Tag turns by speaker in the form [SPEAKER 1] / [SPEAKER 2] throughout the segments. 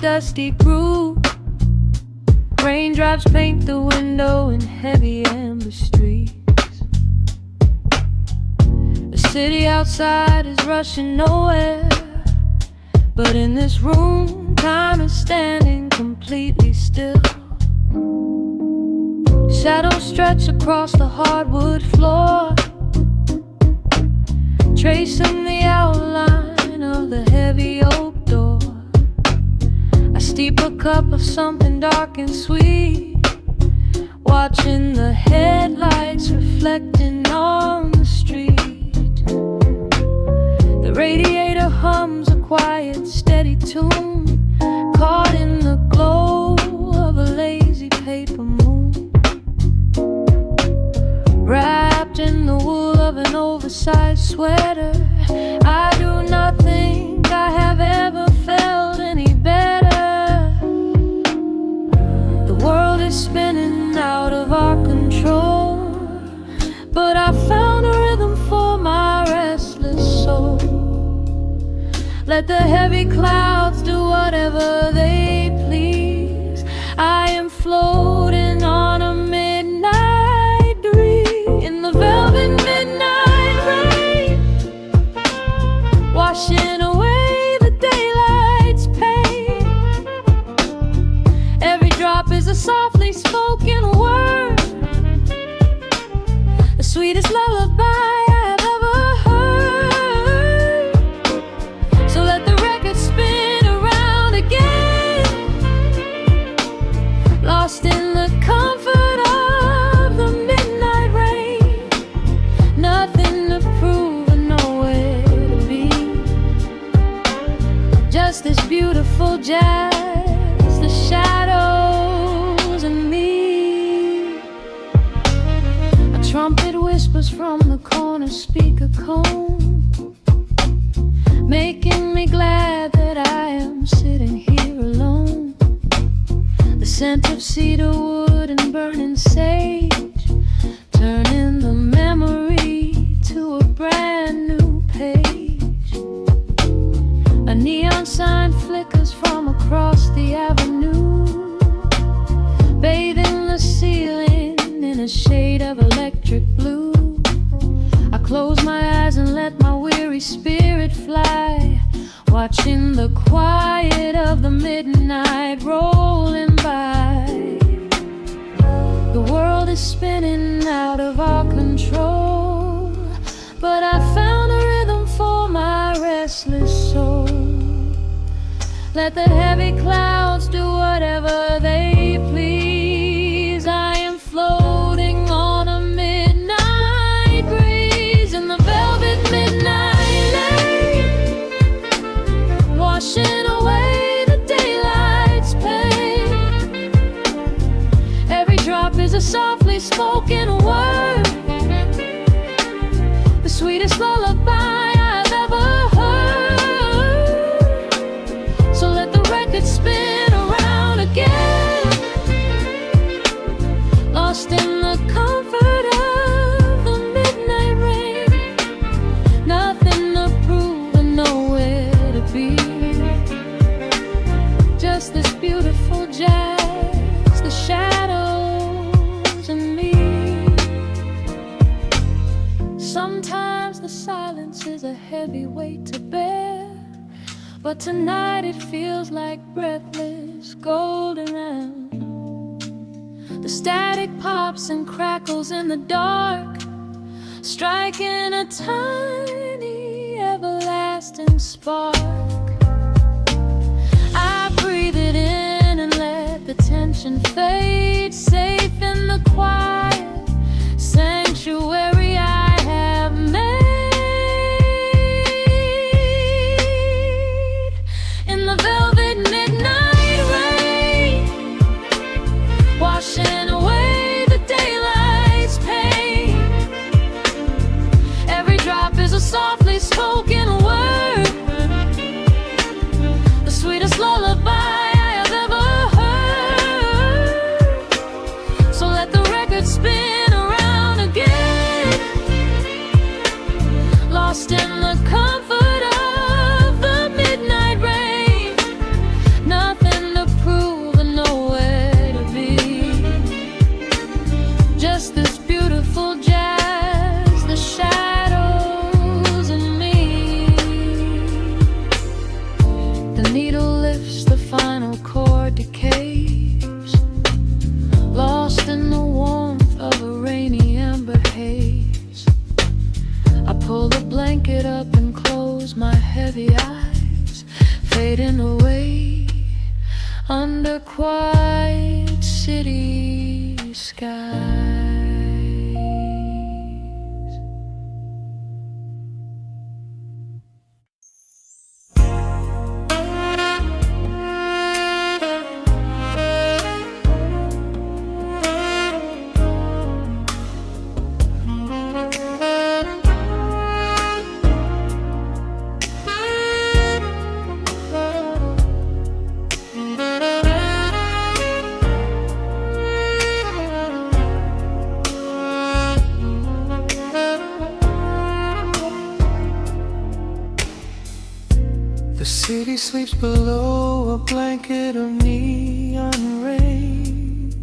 [SPEAKER 1] dusty groove. Raindrops paint the window in heavy amber streaks. The city outside is rushing nowhere, but in this room, time is standing completely still. Shadows stretch across the hardwood floor, tracing the outline of the heavy oak door. I steep a cup of something dark and sweet, watching the headlights reflecting on the street. The radiator hums a quiet, steady tune, caught in the glow of a lazy paper moon. Wrapped in the wool of an oversized sweater, I do not think I have ever felt any better. The world is spinning out of our control, but I found a rhythm for my restless soul. Let the heavy clouds do whatever they please. I am floating on a midnight breeze in the velvet midnight rain, washing away the daylight's pain. Every drop is a softly spoken word, the sweetest lullaby I have ever heard. So let the record spin around again, lost in the comfort of the midnight rain. Nothing to prove and nowhere to be, just this beautiful jazz, the shadows and me. A trumpet whispers from the corner speaker cone, making me glad that I am sitting here alone. The scent of cedar wood and burning sage, turning the memory to a brand new page. A neon sign flickers from across the avenue, bathing the ceiling in a shade of electric blue. I close my eyes and let my weary spirit fly, watching the quiet of the midnight rolling by. The world is spinning out of our control, but I found a rhythm for my restless soul. Let the heavy clouds do whatever they please. I am floating on a midnight breeze in the velvet midnight lane, washing away the daylight's pain. Every drop is a softly spoken word, the sweetest lullaby I've ever heard. So let the record spin around again, lost in the comfort of the midnight rain. Nothing to prove and nowhere to be, just this beautiful jazz, the shadows and me. Sometimes the silence is a heavy weight to bear, but tonight it feels like breathless golden round. The static pops and crackles in the dark, striking a tiny everlasting spark. I breathe it in and let the tension fade, safe in the quiet sanctuary I have made. In the velvet midnight rain, washing away the daylight's pain. Every drop is a softly spoken word, the sweetest lullaby I have ever heard. So let the record spin blanket up and close my heavy eyes, fading away under quiet city skies.
[SPEAKER 2] The city sleeps below a blanket of neon rain.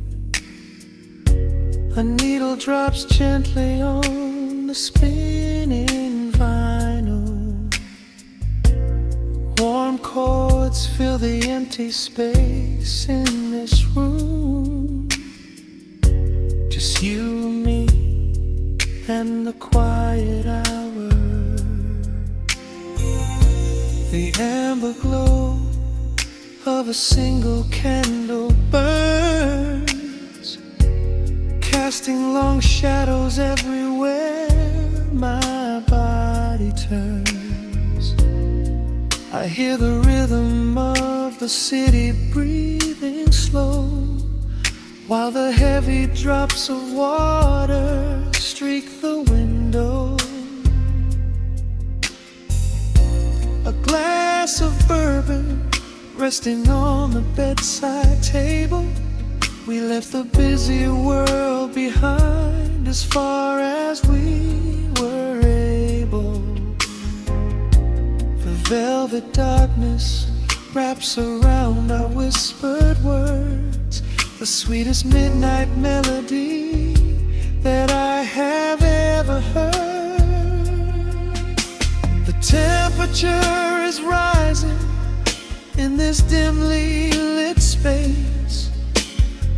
[SPEAKER 2] A needle drops gently on the spinning vinyl. Warm chords fill the empty space in this room. Just you, me, and the quiet hour. The amber glow of a single candle burns, casting long shadows everywhere my body turns. I hear the rhythm of the city breathing slow, while the heavy drops of water streak the window. A glass of bourbon resting on the bedside table. We left the busy world behind as far as we were able. The velvet darkness wraps around our whispered words, the sweetest midnight melody that I have ever heard. The temperature is rising in this dimly lit space.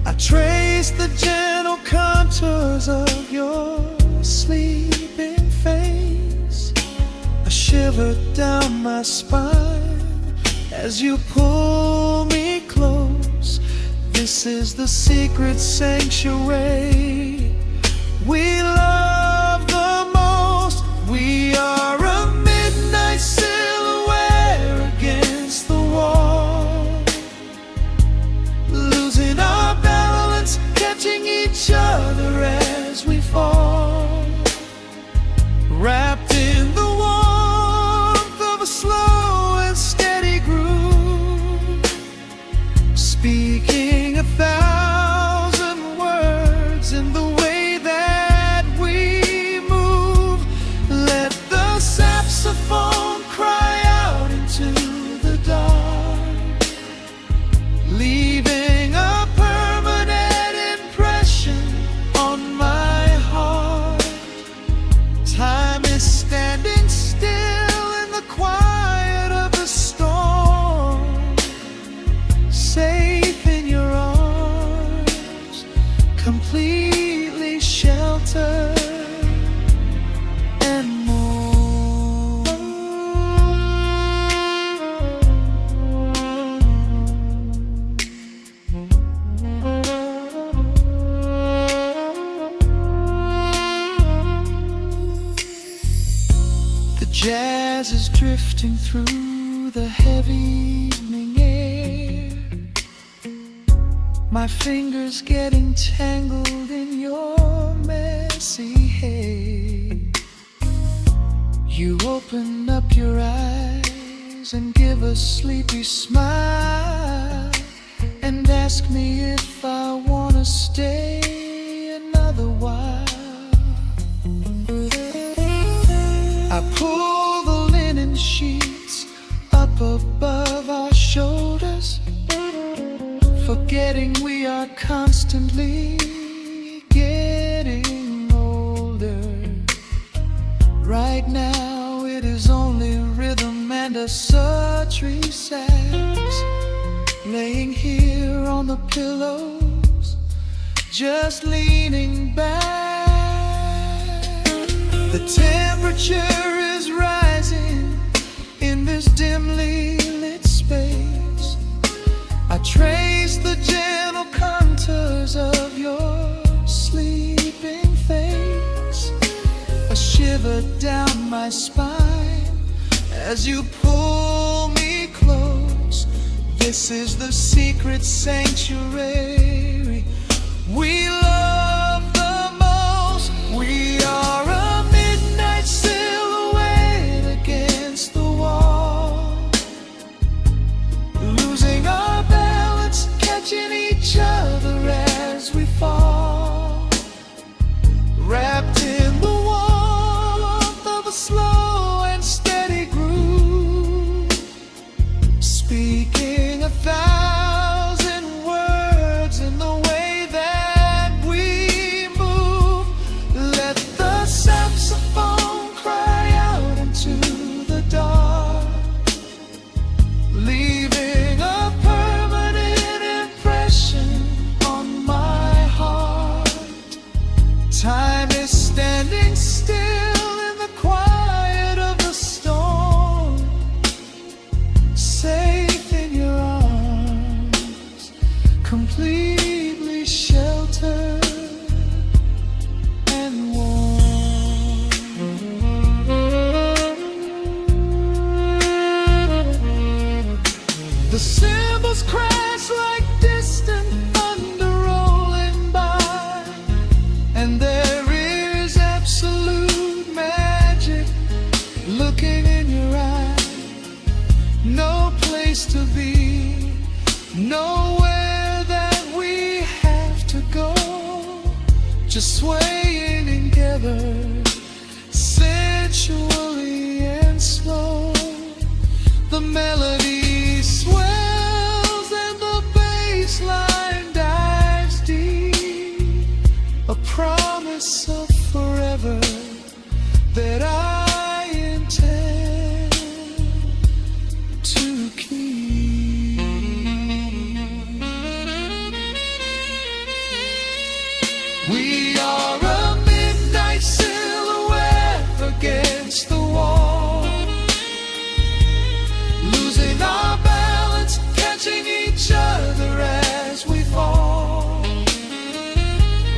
[SPEAKER 2] I trace the gentle contours of your sleeping face. A shiver down my spine as you pull me close. This is the secret sanctuary we love the most. We are a midnight silhouette against the wall, losing our balance, catching each other as we fall, wrapped in the warmth of a slow and steady groove, speaking 1,000 words in the way that we move. Let the saxophone cry out into the dark, leaving a permanent impression on my heart. Time is standing still in the quiet of the storm, safe in your arms, completely sheltered and more. The jazz is drifting through the heavy evening air, my fingers getting tangled in your messy hair. You open up your eyes and give a sleepy smile, and ask me if I wanna stay another while. I pull the linen sheets up above our shoulders, forgetting we are constantly getting older. Right now it is only rhythm and a sultry sax, laying here on the pillows, just leaning back. The temperature is rising shiver down my spine as you pull me close. This is the secret sanctuary we love the most. We are a midnight silhouette against the wall, losing our balance, catching each other as we fall, wrapped in the warmth of a slow and steady groove, speaking 1,000 words in the way that we move. Let the saxophone cry out into the dark, leaving a permanent impression on my heart. Time is standing still in the quiet of the storm, safe in your arms, completely sheltered and warm. The cymbals crash like distant thunder rolling by, and there is absolute magic looking in your eyes. No place to be, nowhere that we have to go, just swaying together, sensually and slow. The melody swells and the bass line dives deep, a promise of forever that I intend to keep. We are a midnight silhouette against the wall, losing our balance, catching each other as we fall,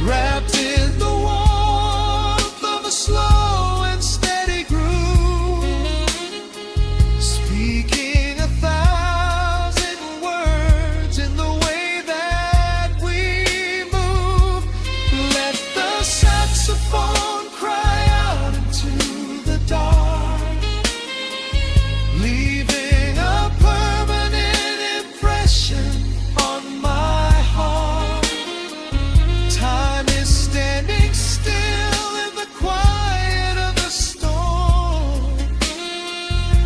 [SPEAKER 2] wrapped in the warmth of a slow and steady groove, speaking 1,000 words in the way that we move. Let the saxophone cry out into the dark, leaving a permanent impression on my heart. Time is standing still in the quiet of the storm.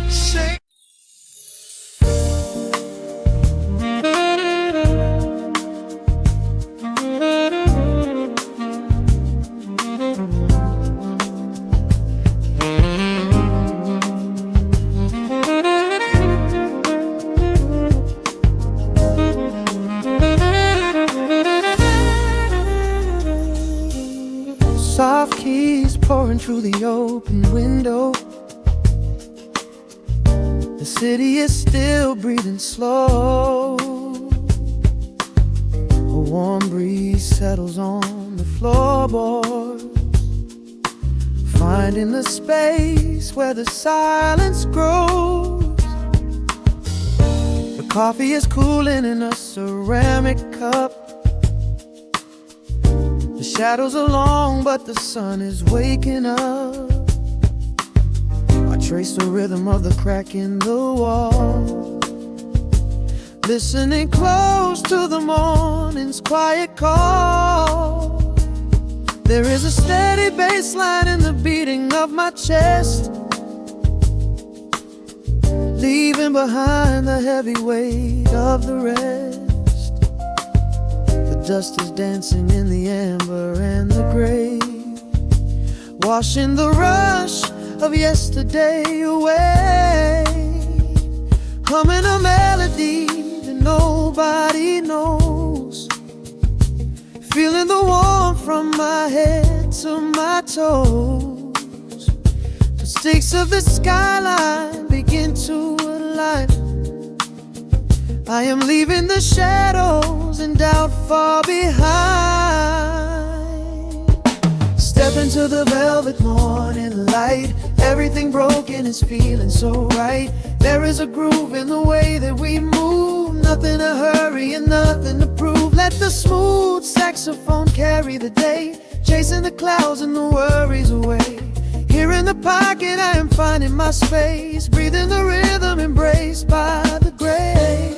[SPEAKER 2] Say soft keys pouring through the open window. The city is still breathing slow. A warm breeze settles on the floorboards, finding the space where the silence grows. The coffee is cooling in a ceramic cup. The shadows are long, but the sun is waking up. I trace the rhythm of the crack in the wall, listening close to the morning's quiet call. There is a steady bass line in the beating of my chest, leaving behind the heavy weight of the rest. The dust is dancing in the amber and the gray, washing the rush of yesterday away. Humming a melody that nobody knows, feeling the warmth from my head to my toes. The stakes of the skyline begin to align. I am leaving the shadows and doubt far behind. Step into the velvet morning light. Everything broken is feeling so right. There is a groove in the way that we move. Nothing to hurry and nothing to prove. Let the smooth saxophone carry the day, chasing the clouds and the worries away. Here in the pocket I am finding my space, breathing the rhythm embraced by the grace.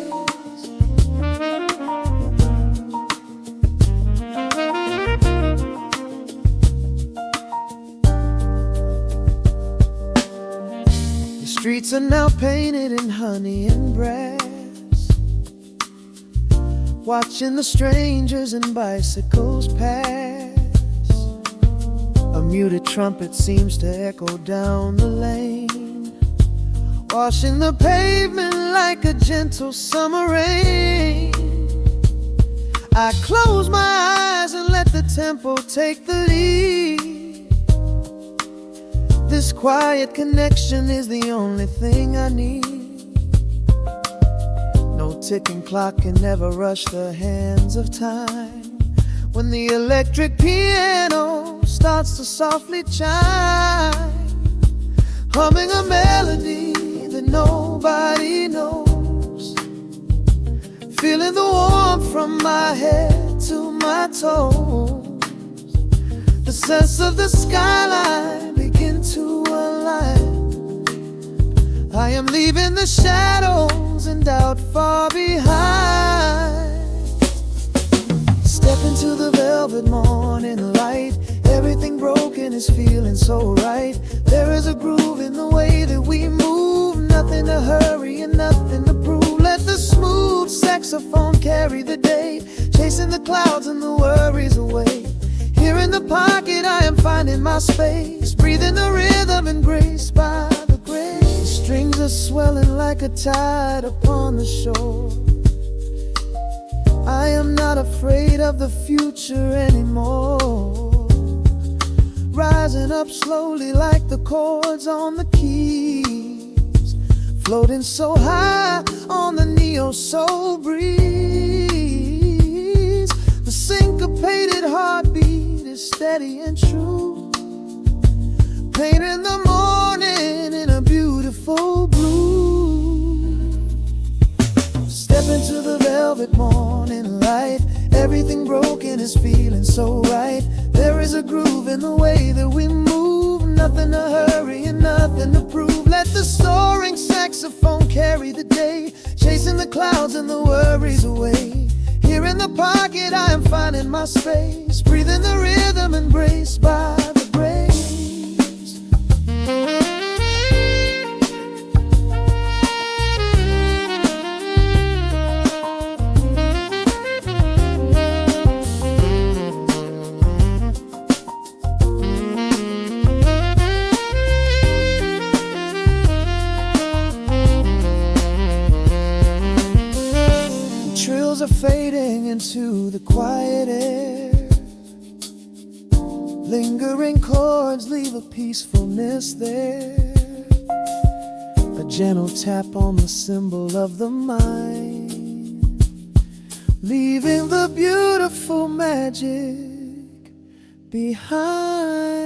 [SPEAKER 2] Streets are now painted in honey and brass, watching the strangers and bicycles pass. A muted trumpet seems to echo down the lane, washing the pavement like a gentle summer rain. I close my eyes and let the tempo take the lead. This quiet connection is the only thing I need. No ticking clock can never rush the hands of time. When the electric piano starts to softly chime, humming a melody that nobody knows, feeling the warmth from my head to my toes. The sense of the skyline begin to align. I am leaving the shadows and doubt far behind. Step into the velvet morning light. Everything broken is feeling so right. There is a groove in the way that we move. Nothing to hurry and nothing to prove. Let the smooth saxophone carry the day, chasing the clouds and the worries away. Here in the pocket I am finding my space, breathing the rhythm embraced by the grace. Strings are swelling like a tide upon the shore. I am not afraid of the future anymore. Rising up slowly like the chords on the keys, floating so high on the neo-soul breeze. The syncopated heartbeat is steady and true, painting the morning in a beautiful blue. Step into the velvet morning light. Everything broken is feeling so right. There is a groove in the way that we move. Nothing to hurry and nothing to prove. Let the soaring saxophone carry the day, chasing the clouds and the worries away. Here in the pocket I am finding my space, breathing the rhythm embraced by the grace. Trills are fading into the quiet air. Lingering chords leave a peacefulness there. A gentle tap on the cymbal of the mind, leaving the beautiful magic behind.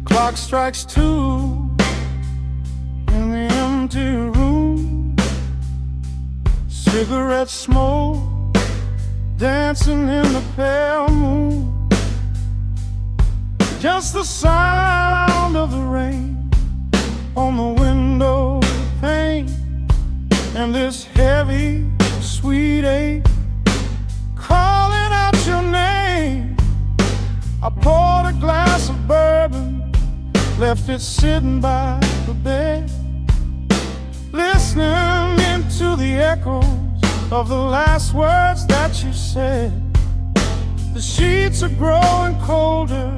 [SPEAKER 3] Clock strikes 2 in the empty room. Cigarette smoke dancing in the pale moon. Just the sound of the rain on the window pane, and this heavy, sweet ache calling out your name. I poured a glass of bourbon, left it sitting by the bed, listening into the echoes of the last words that you said. The sheets are growing colder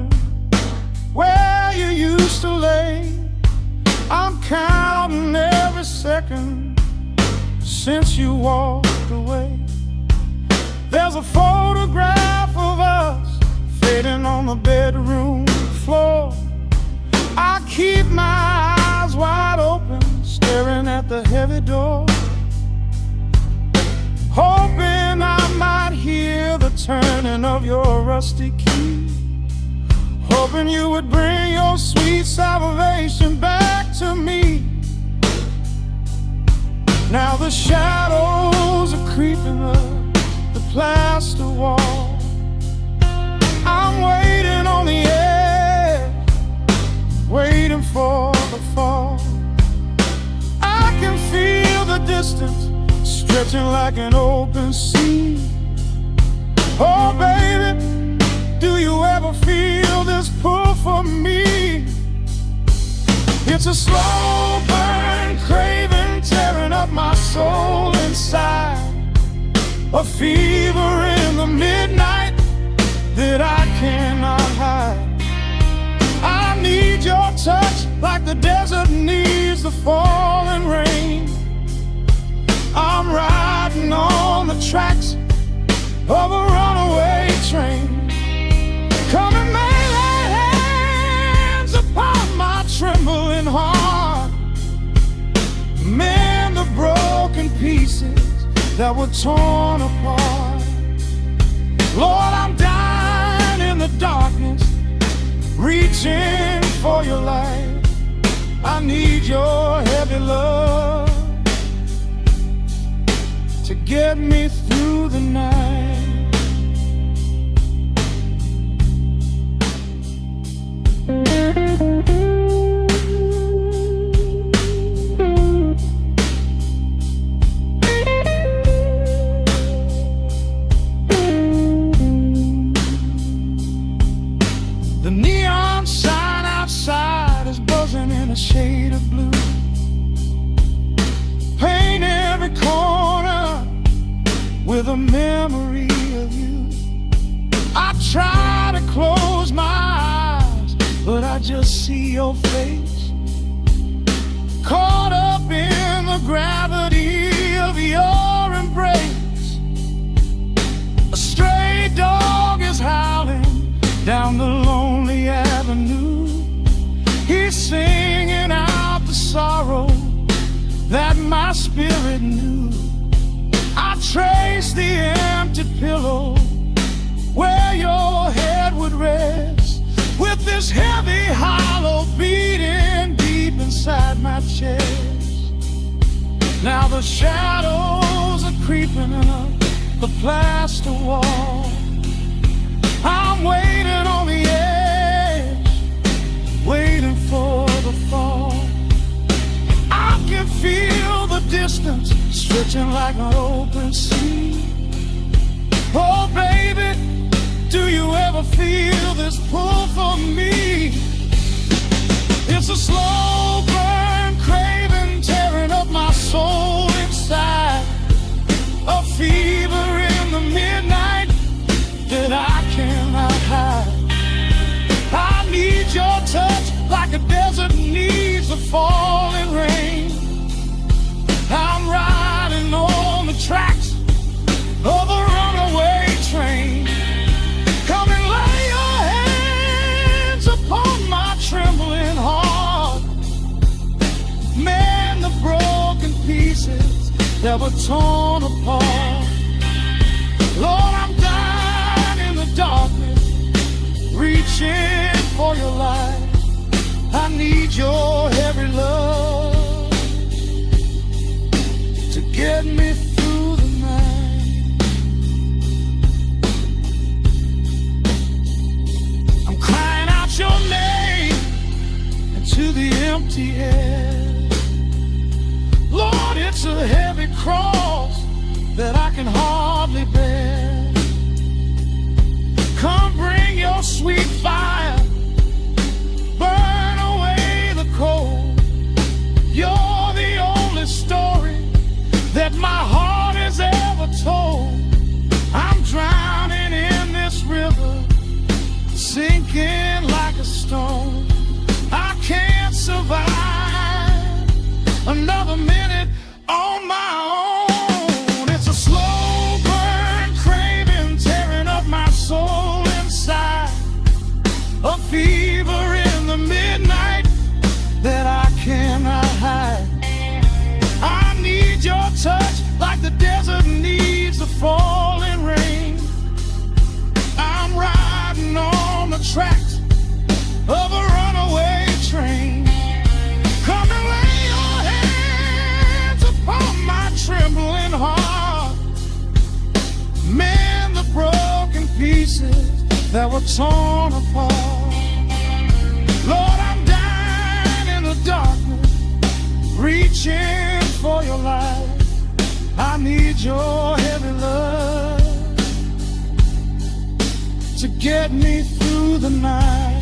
[SPEAKER 3] where you used to lay. I'm counting every second since you walked away. There's a photograph of us fading on the bedroom floor. I keep my eyes wide open, staring at the heavy door, hoping I might hear the turning of your rusty key, hoping you would bring your sweet salvation back to me. Now the shadows are creeping up the plaster wall. I'm waiting on the edge, waiting for the fall. I can feel the distance stretching like an open sea. Oh baby, do you ever feel this pull for me? It's a slow burn craving tearing up my soul inside, a fever in the midnight that I cannot hide. I need your touch like the desert needs the falling rain. I'm riding on the tracks of a runaway train. Come and lay hands upon my trembling heart, mend the broken pieces that were torn apart. Lord, I'm dying in the darkness, reaching for your light. I need your heavy love to get me through the night. The neon sign outside is buzzing in a shade of blue. Paint every corner with a memory of you. I try to close my eyes, but I just see your face, caught up in the gravity of your embrace. A stray dog is howling down the lonely avenue. He's singing out the sorrow that my spirit knew. I trace the empty pillow where your head would rest, with this heavy hollow beating deep inside my chest. Now the shadows are creeping up the plaster wall. I'm waiting on the edge, waiting for the fall. I can feel the distance stretching like an open sea. Oh baby, do you ever feel this pull for me? It's a slow burn craving tearing up my soul inside, a fever in the midnight that I cannot hide. I need your touch like a desert needs the falling rain. I'm riding on the tracks of a runaway train. Come and lay your hands upon my trembling heart, mend the broken pieces that were torn apart. Lord, I'm dying in the darkness, reaching for your light. I need your heavy love to get me through the night. I'm crying out your name into the empty air. another minute on my own. It's a slow burn craving, tearing up my soul inside. A fever in the midnight that I cannot hide. I need your touch like the desert needs the falling rain. I'm riding on the tracks of a runaway train. Come and lay your hands upon my trembling heart. Mend the broken pieces that were torn apart. Lord, I'm dying in the darkness, reaching for your light. I need your heavy love to get me through the night.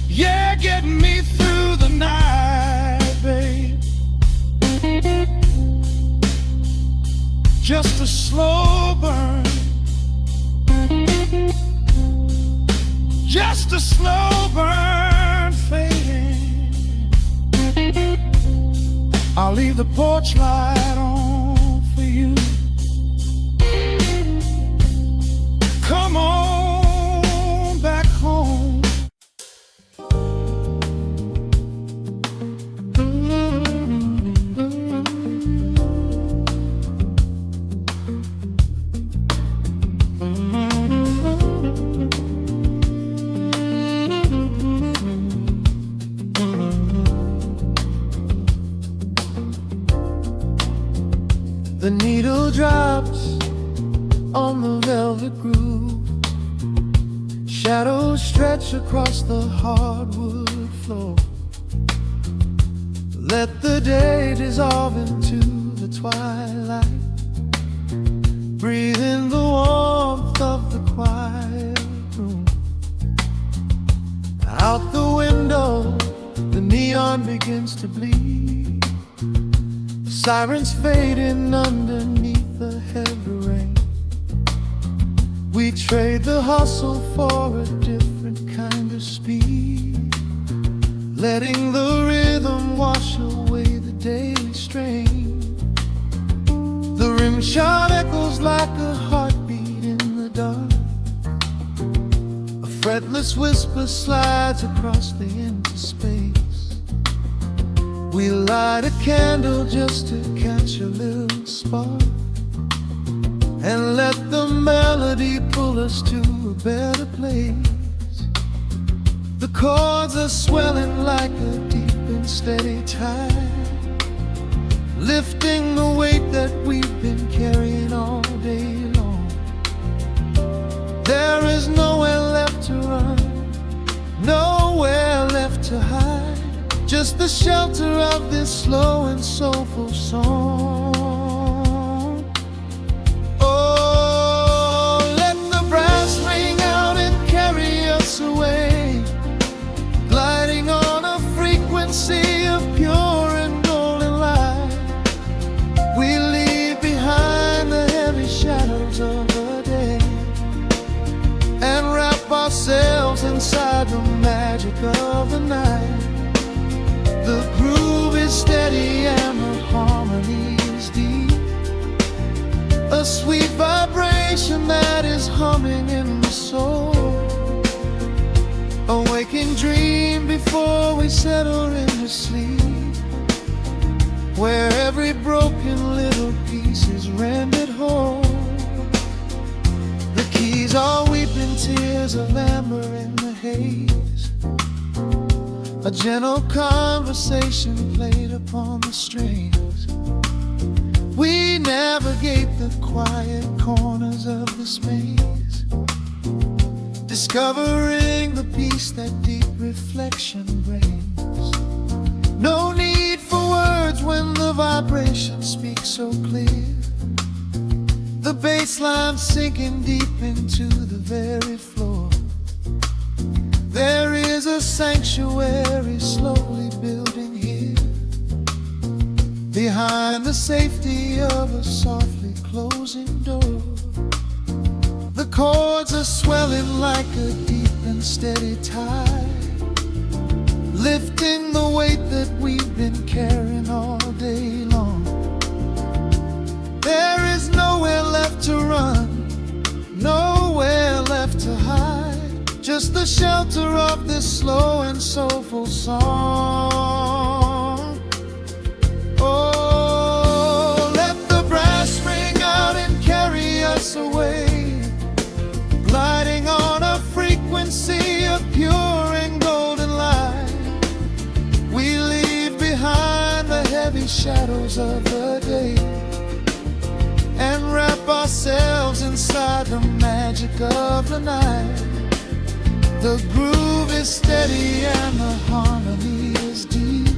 [SPEAKER 3] Yeah, get me through the night, babe. Just a slow burn, just a slow burn fading. I'll leave the porch light on for you. Come on back home.
[SPEAKER 2] The needle drops on the velvet groove. Shadows stretch across the hardwood floor. Let the day dissolve into the twilight. Breathe in the warmth of the quiet room. Out the window, the neon begins to bleed. Sirens fading underneath the heavy rain. We trade the hustle for a different kind of speed, letting the rhythm wash away the daily strain. The rim shot echoes like a heartbeat in the dark. A fretless whisper slides across the empty space. We light a candle just to catch a little spark, and let the melody pull us to a better place. The chords are swelling like a deep and steady tide, lifting the weight that we've been carrying all day long. There is nowhere left to run, nowhere left to hide. Just the shelter of this slow and soulful song. Oh, let the brass ring out and carry us away, gliding on a frequency of pure and golden light. We leave behind the heavy shadows of the day and wrap ourselves inside the magic of the night. The groove is steady and the harmony is deep, a sweet vibration that is humming in the soul. A waking dream before we settle into sleep, where every broken little piece is rendered whole. The keys are weeping tears of amber in the haze. A gentle conversation played upon the strings. We navigate the quiet corners of this maze, discovering the peace that deep reflection brings. No need for words when the vibration speaks so clear. The bass line sinking deep into the very floor. There is a sanctuary slowly building here, behind the safety of a softly closing door. The chords are swelling like a deep and steady tide, lifting been carrying all day long. There is nowhere left to run, nowhere left to hide, just the shelter of this slow and soulful song. Oh, let the brass ring out and carry us away, gliding on a frequency of pure and golden light. We leave behind the heavy shadows of the day and wrap ourselves inside the magic of the night. The groove is steady and the harmony is deep,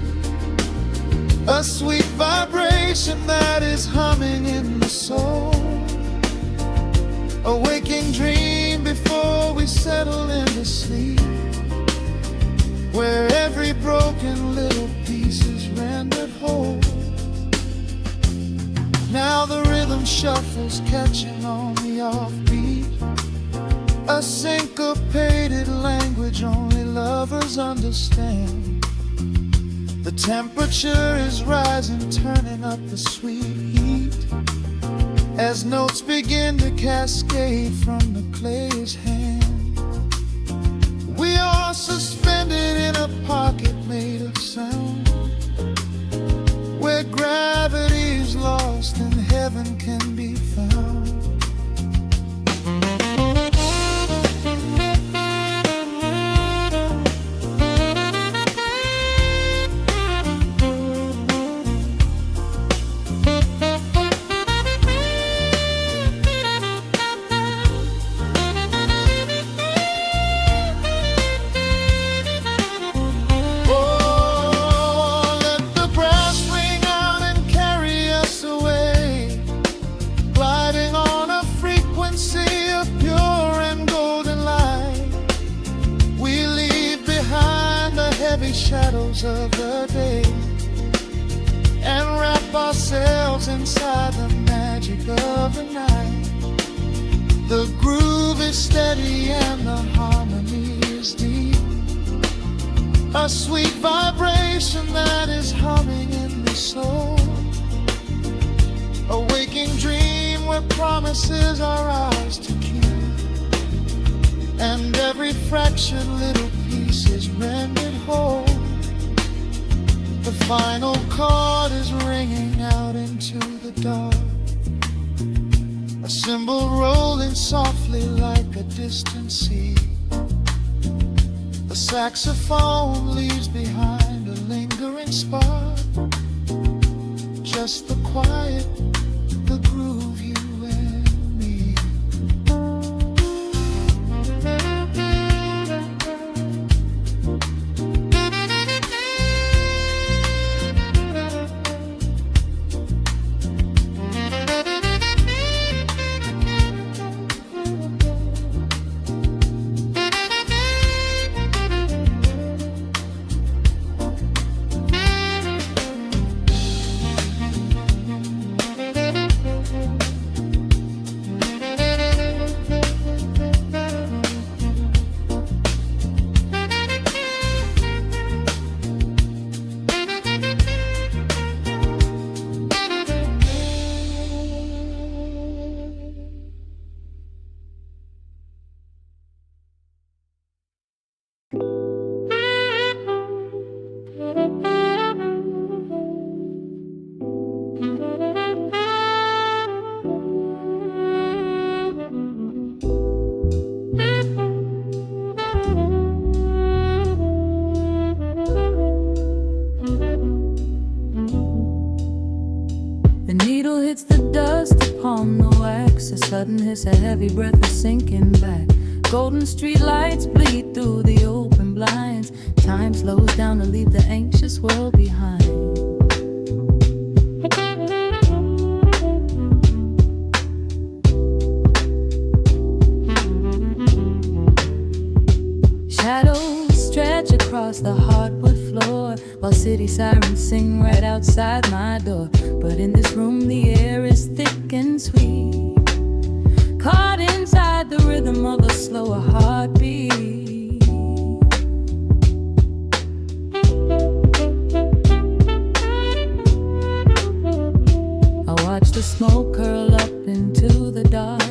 [SPEAKER 2] a sweet vibration that is humming in the soul, a waking dream before we settle into sleep, where every broken little piece is rendered whole. Now the rhythm shuffles, catching on the offbeat, a syncopated language only lovers understand. The temperature is rising, turning up the sweet heat, as notes begin to cascade from the clay's hand. We are suspended in a pocket made of sound, where gravity is lost and heaven can be found. Shadows of the day and wrap ourselves inside the magic of the night. The groove is steady and the harmony is deep, a sweet vibration that is humming in the soul, a waking dream where promises are ours to keep, and every fraction little piece is rendered whole. The final chord is ringing out into the dark, a cymbal rolling softly like a distant sea. The saxophone leaves behind a lingering spark, just the quiet, the groove, you and me.
[SPEAKER 1] Sudden hiss, a heavy breath is sinking back. Golden street lights bleed through the open blinds. Time slows down to leave the anxious world behind. Shadows stretch across the hardwood floor, while city sirens sing right outside my door. But in this room the air is thick and sweet, caught inside the rhythm of a slower heartbeat. smoke curl up into the dark.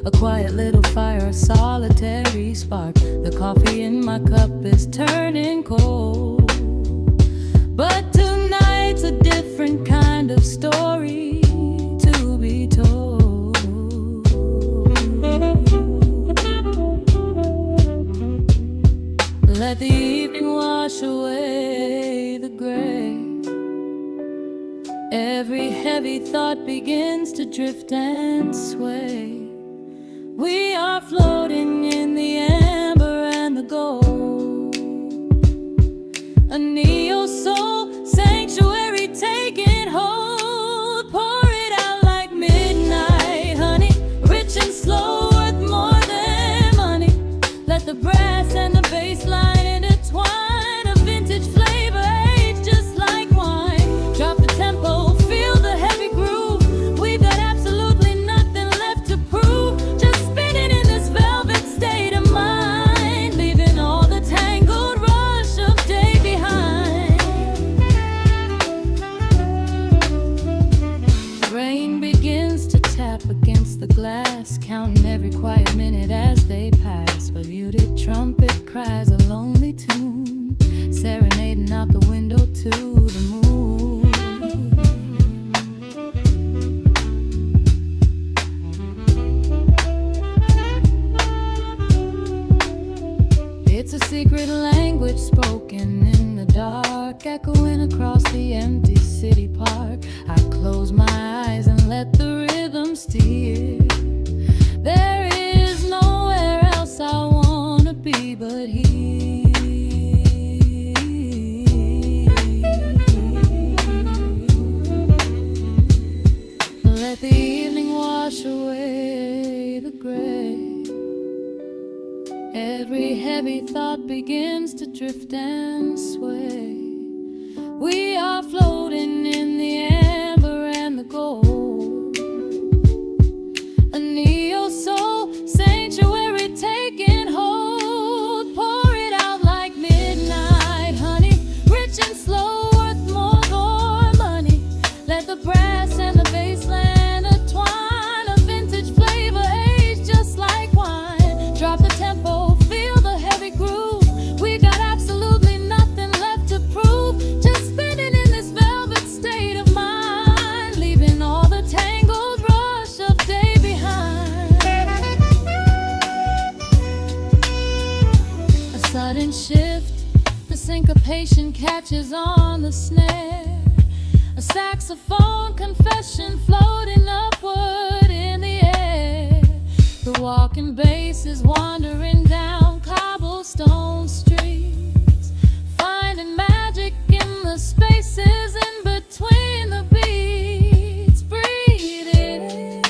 [SPEAKER 1] A quiet little fire, a solitary spark. The coffee in my cup is turning cold. But tonight's a different kind of story to be told. Let the evening wash away the gray. Every heavy thought begins to drift and sway. We are floating in the amber and the gold. A neo-soul sanctuary taking hold. Pour it out like midnight honey, rich and slow, worth more than money. Let the brass and the bass line intertwine. A vintage flavor aged just like wine. Drop the tempo, feel the heavy groove. We've got absolutely nothing left to prove. Just spinning in this velvet state of mind, leaving all the tangled rush of day behind. Rain begins to tap against the glass, counting every quiet minute as they pass. A muted trumpet cries a lonely tune, serenading out the window to the moon. It's a secret language spoken in the dark, echoing across the empty city park. I close my eyes and let the rhythm steer. There is nowhere else I wanna be but here. Let the evening wash away the gray. Every heavy thought begins to drift and sway. We are floating in the amber and the gold. A neo-soul sanctuary taking hold. Pour it out like midnight honey, rich and slow, worth more money. Let the brass and the bass line intertwine. A vintage flavor aged just like wine. Drop the tempo, feel the heavy groove. We got absolutely nothing left to prove. Just spinning in this velvet state of mind, leaving all the tangled rush of day behind. A sudden shift, the syncopation catches on the snare. A saxophone confession floating upward in the air. The walking bass is wandering down cobblestone streets, finding magic in the spaces in between the beats. Breathe it in.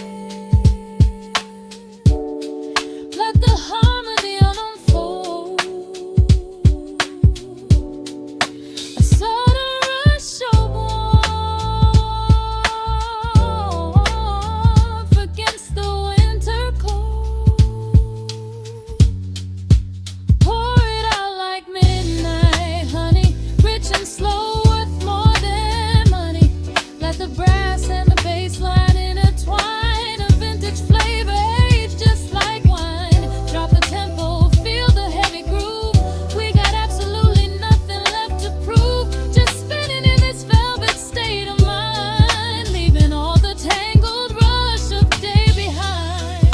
[SPEAKER 1] Let the harmony unfold. A sudden rush of warmth against the winter cold. Pour it out like midnight honey, rich and slow, worth more than money. Let the brass and the bass line intertwine. A vintage flavor aged just like wine. Drop the tempo, feel the heavy groove. We got absolutely nothing left to prove. Just spinning in this velvet state of mind, leaving all the tangled rush of day behind.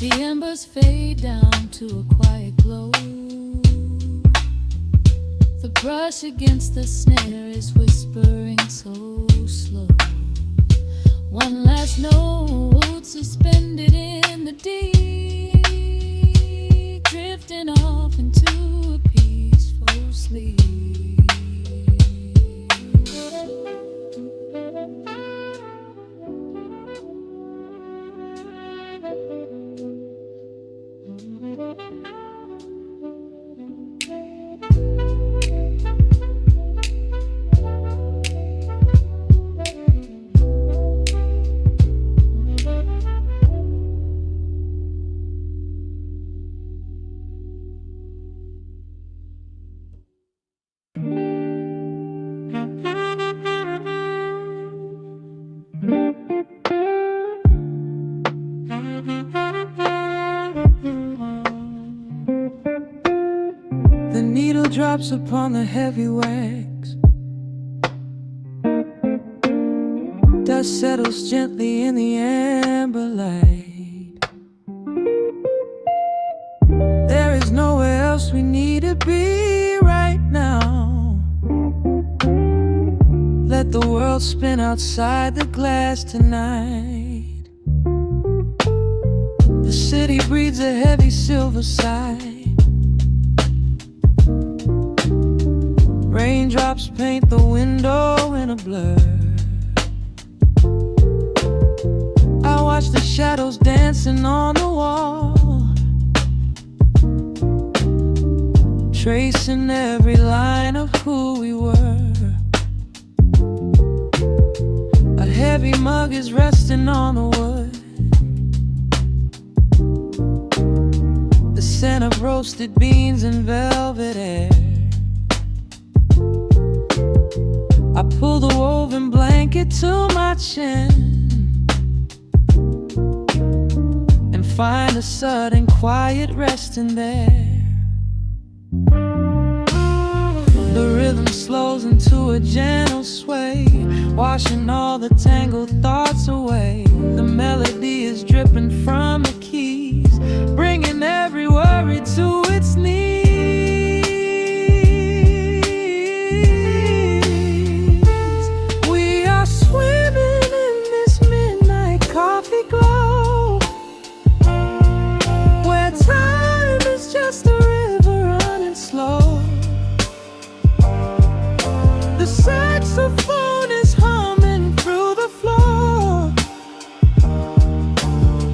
[SPEAKER 1] The embers fade down to a quiet glow. The brush against the snare is whispering so slow. One last note suspended in the deep, drifting off into a peaceful sleep. drops upon the heavy wax. Dust settles gently in the amber light. There is nowhere else we need to be right now. Let the world spin outside the glass tonight. The city breathes a heavy silver sigh. Raindrops paint the window in a blur. I watch the shadows dancing on the wall, tracing every line of who we were. A heavy mug is resting on the wood. The scent of roasted beans and velvet air. I pull the woven blanket to my chin and find a sudden quiet resting there. The rhythm slows into a gentle sway, washing all the tangled thoughts away. The melody is dripping from the keys, bringing every worry to its knees. We are swimming in this midnight coffee glow, where time is just a river running slow. The saxophone is humming through the floor.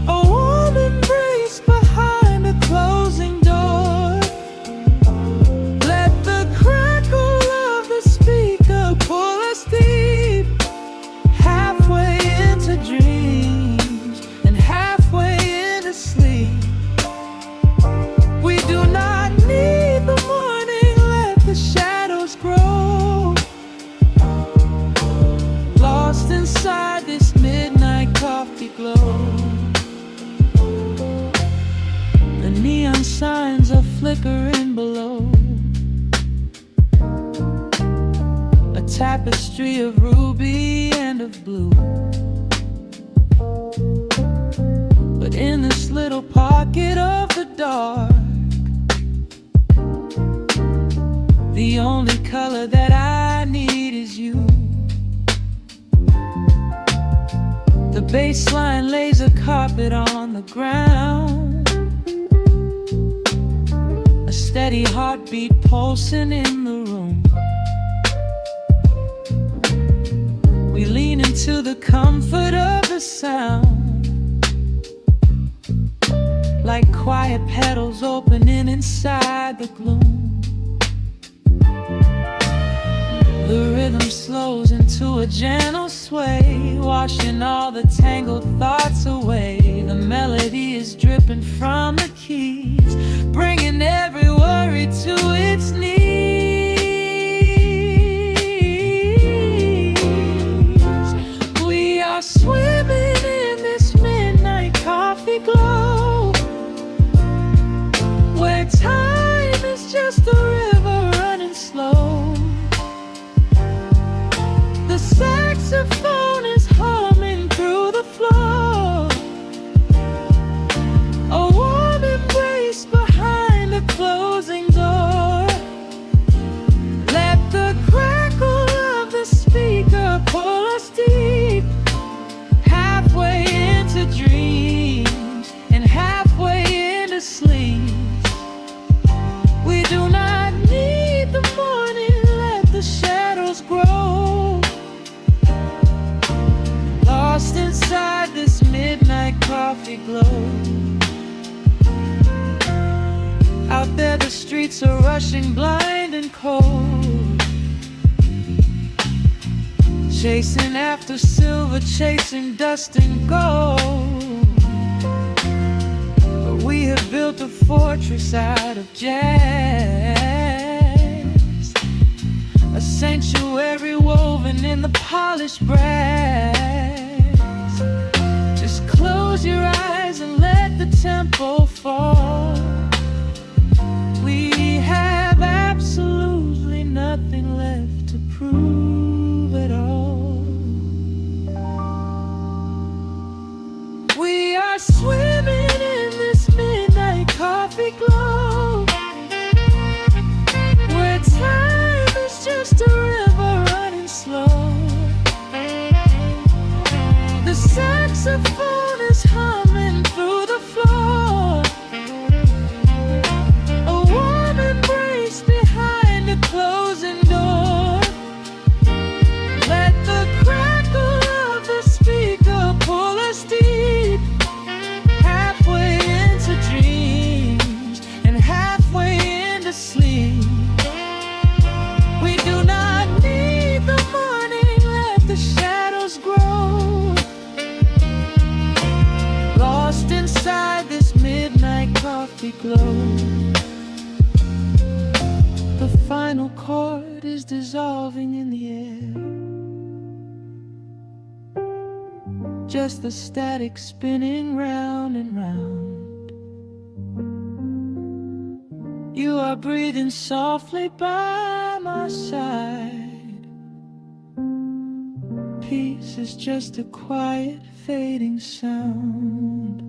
[SPEAKER 1] A warm embrace behind a closing door. Let the crackle of the speaker pull us deep, halfway into dreams and halfway into sleep. We do not need the morning, let the shadows grow. Lost inside this midnight coffee glow. The neon signs are flickering below. A tapestry of ruby and of blue. But in this little pocket of the dark, the only color that I need is you. The bass line lays a carpet on the ground, a steady heartbeat pulsing in the room. We lean into the comfort of the sound, like quiet petals opening inside the gloom. The rhythm slows into a gentle sway, washing all the tangled thoughts away. The melody is dripping from the keys, bringing every worry to its knees. We are swimming in this midnight coffee glow, where time is just a river running slow. The saxophone is humming through the floor. A warm embrace behind a closing door. Let the crackle of the speaker pull us deep, halfway into dreams and halfway into sleep. We do not need the morning, let the shadows grow. Lost inside this midnight coffee glow. Out there the streets are rushing blind and cold, chasing after silver, chasing dust and gold. But we have built a fortress out of jazz, a sanctuary woven in the polished brass. Just close your eyes and let the tempo fall. We have absolute
[SPEAKER 2] to sleep. We do not need the morning, let the shadows grow. Lost inside this midnight coffee glow. The final chord is dissolving in the air. Just the static spinning round and round. You are breathing softly by my side. Peace is just a quiet fading sound.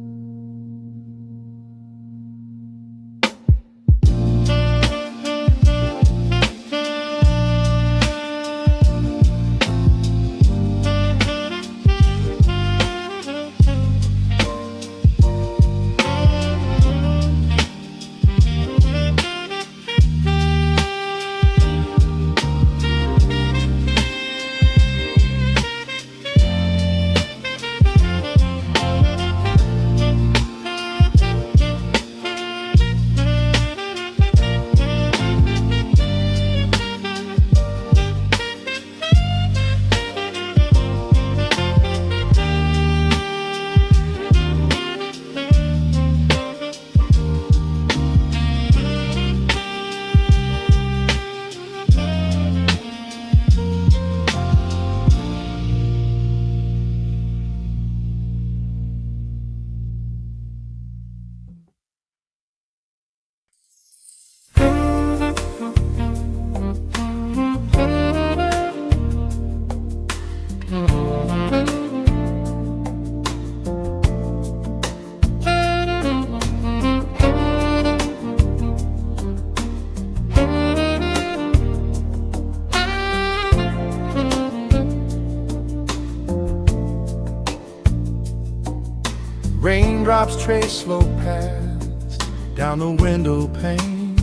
[SPEAKER 3] Raindrops trace slow paths down the window pane.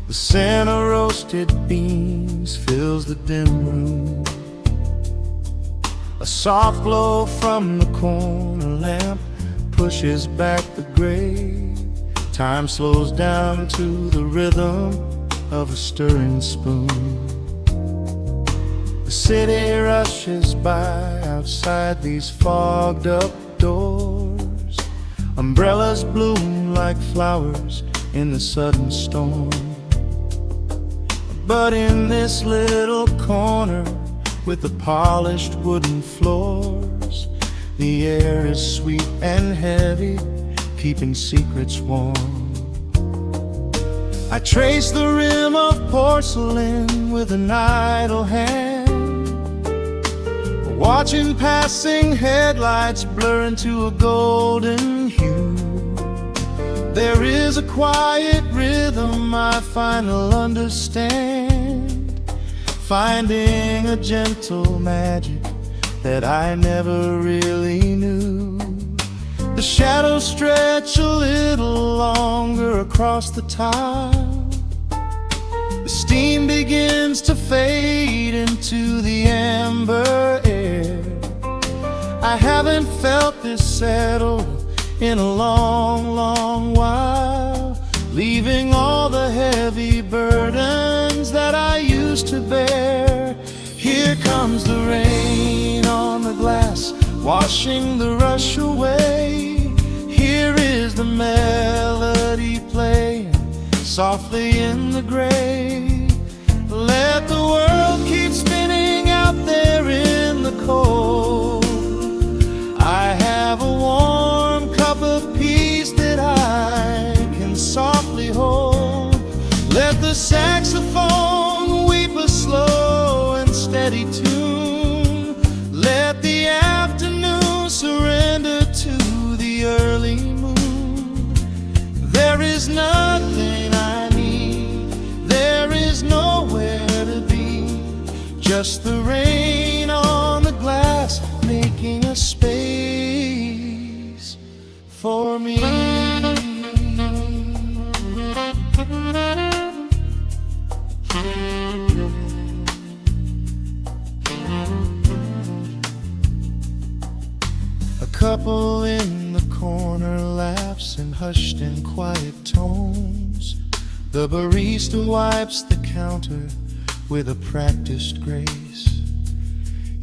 [SPEAKER 3] The scent of roasted beans fills the dim room. A soft glow from the corner lamp pushes back the gray. Time slows down to the rhythm of a stirring spoon. The city rushes by outside these fogged up doors. Umbrellas bloom like flowers in the sudden storm. But in this little corner with the polished wooden floors, the air is sweet and heavy, keeping secrets warm. I trace the rim of porcelain with an idle hand, watching passing headlights blur into a golden hue. There is a quiet rhythm I finally understand, finding a gentle magic that I never really knew. The shadows stretch a little longer across the tile. The steam begins to fade into the amber air. I haven't felt this settled in a long, long while, leaving all the heavy burdens that I used to bear. Here comes the rain on the glass, washing the rush away. Here is the melody playing softly in the gray. Let the world keep spinning out there in the cold. I have a warm cup of peace that I can softly hold. Let the saxophone weep a slow and steady tune. Let the afternoon surrender to the early moon. There is nothing I need, there is nowhere to be, just the rain on the glass making a space for me.
[SPEAKER 2] The barista wipes the counter with a practiced grace.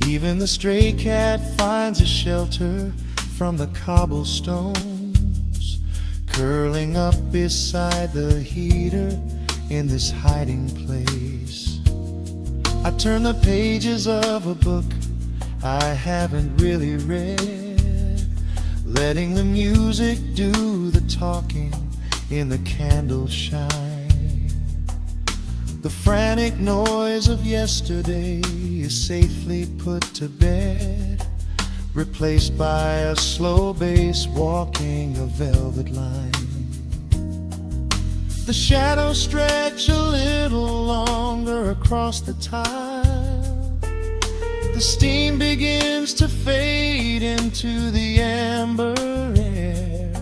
[SPEAKER 2] Even the stray cat finds a shelter from the cobblestones, curling up beside the heater in this hiding place. I turn the pages of a book I haven't really read, letting the music do the talking in the candle shine. The frantic noise of yesterday is safely put to bed, replaced by a slow bass walking a velvet line. The shadows stretch a little longer across the tile. The steam begins to fade into the amber air.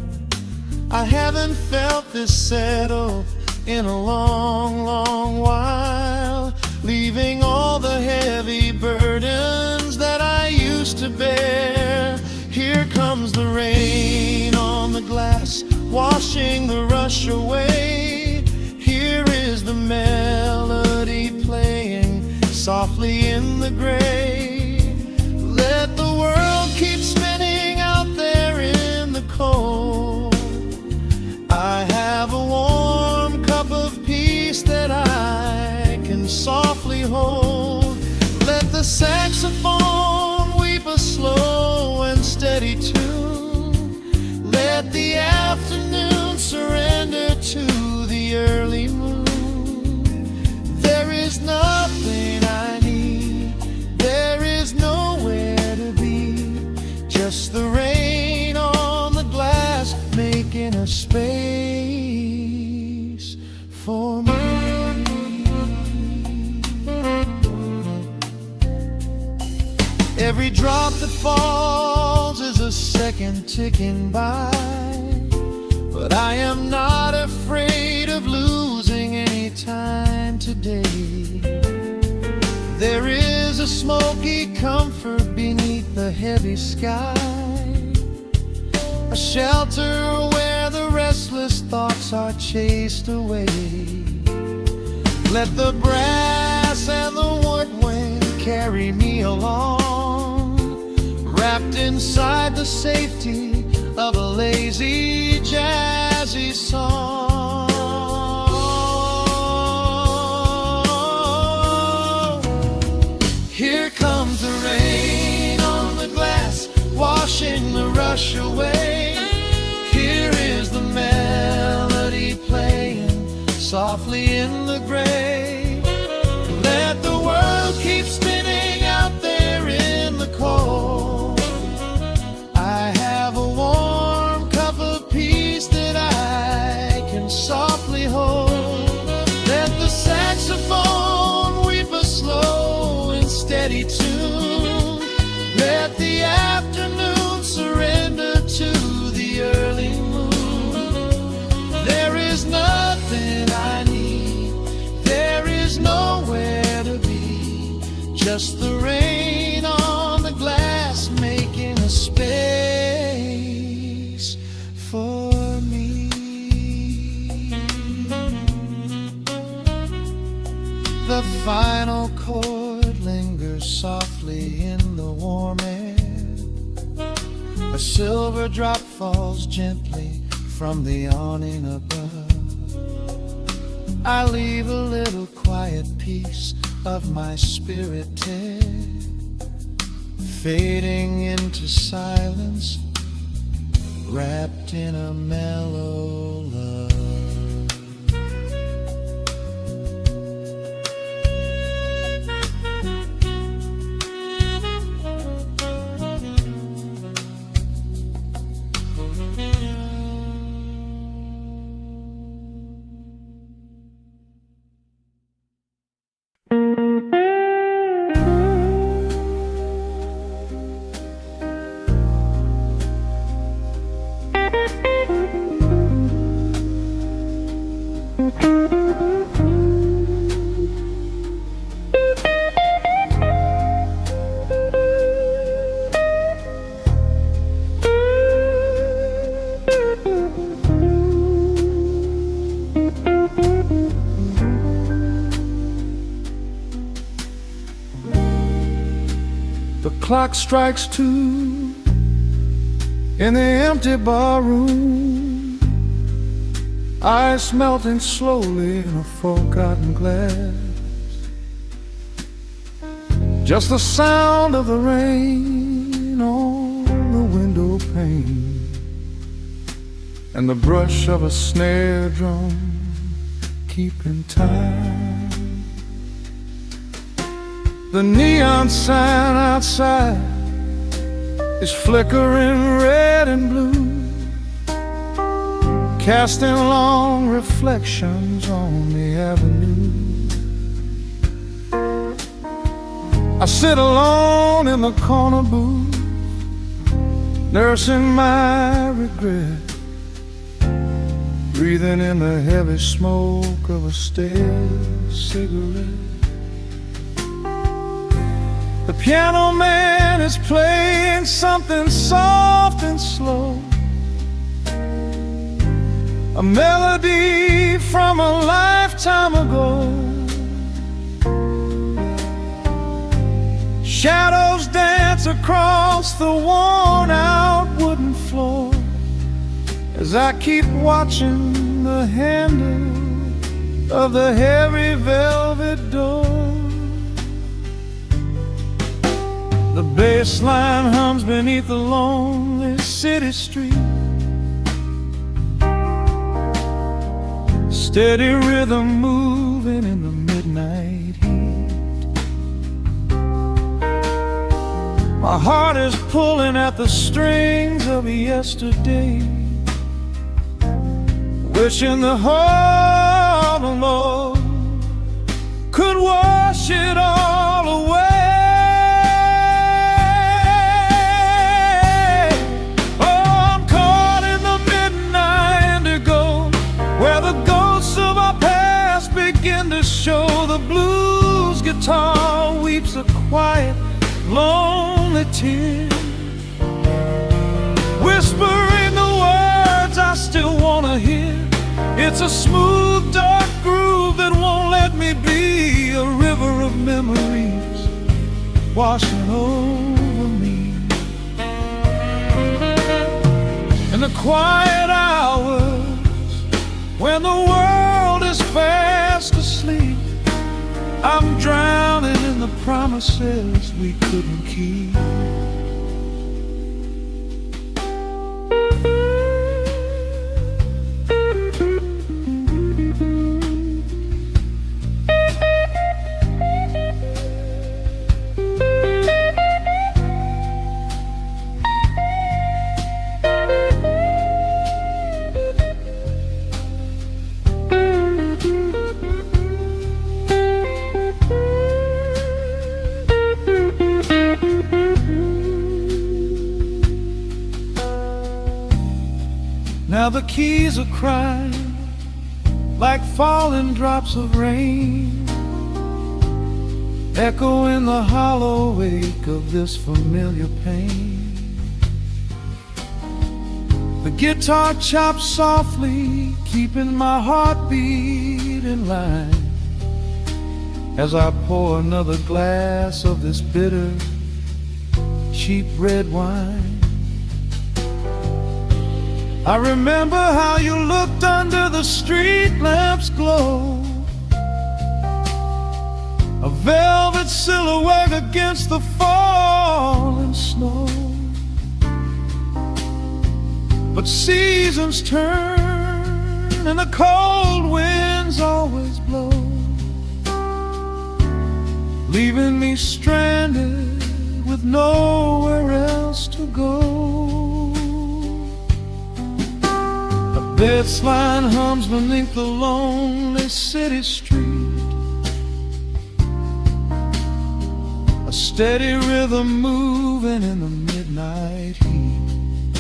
[SPEAKER 2] I haven't felt this settle in a long, long while, leaving all the heavy burdens that I used to bear. Here comes the rain on the glass, washing the rush away. Here is the melody playing softly in the gray. Let the world keep spinning out there in the cold. I have a warm cup of peace that I can softly hold. Let the saxophone weep a slow and steady tune. Let the afternoon surrender to the early moon. There is nothing I need, there is nowhere to be, just the rain on the glass making a space for me. Every drop that falls is a second ticking by, but I am not afraid of losing any time today. There is a smoky comfort beneath the heavy sky, a shelter where the restless thoughts are chased away. Let the brass and the woodwind carry me along, wrapped inside the safety of a lazy, jazzy song. Here comes the rain on the glass, washing the rush away. Here is the melody playing softly in the gray. Let the world keep spinning out there in the cold. I have a warm cup of peace that I can softly hold. Let the saxophone weep a slow and steady tune. Let the afternoon surrender to the early moon. There is nothing I need, there is nowhere to be, just the rain on the glass making a space for me. The final chord lingers softly in the warm air. A silver drop falls gently from the awning above. I leave a little quiet piece of my spirit tear, fading into silence, wrapped in a mellow love.
[SPEAKER 3] clock strikes 2 in the empty bar room, ice melting slowly in a forgotten glass. Just the sound of the rain on the window pane and the brush of a snare drum keeping time. The neon sign outside is flickering red and blue, casting long reflections on the avenue. I sit alone in the corner booth, nursing my regret, breathing in the heavy smoke of a stale cigarette. The piano man is playing something soft and slow, a melody from a lifetime ago. Shadows dance across the worn-out wooden floor as I keep watching the handle of the heavy velvet door. The bass line hums beneath the lonely city street, steady rhythm moving in the midnight heat. My heart is pulling at the strings of yesterday, wishing the heart alone could wash it all away. Show the blues guitar weeps a quiet, lonely tear, whispering the words I still wanna hear. It's a smooth, dark groove that won't let me be, a river of memories washing over me. In the quiet hours when the world is fast asleep, I'm drowning in the promises we couldn't keep. Now the keys are crying like falling drops of rain, echo in the hollow wake of this familiar pain. The guitar chops softly, keeping my heartbeat in line as I pour another glass of this bitter, cheap red wine. I remember how you looked under the street lamp's glow, a velvet silhouette against the falling snow. But seasons turn and the cold winds always blow, leaving me stranded with nowhere else to go. Bass line hums beneath the lonely city street, a steady rhythm moving in the midnight heat.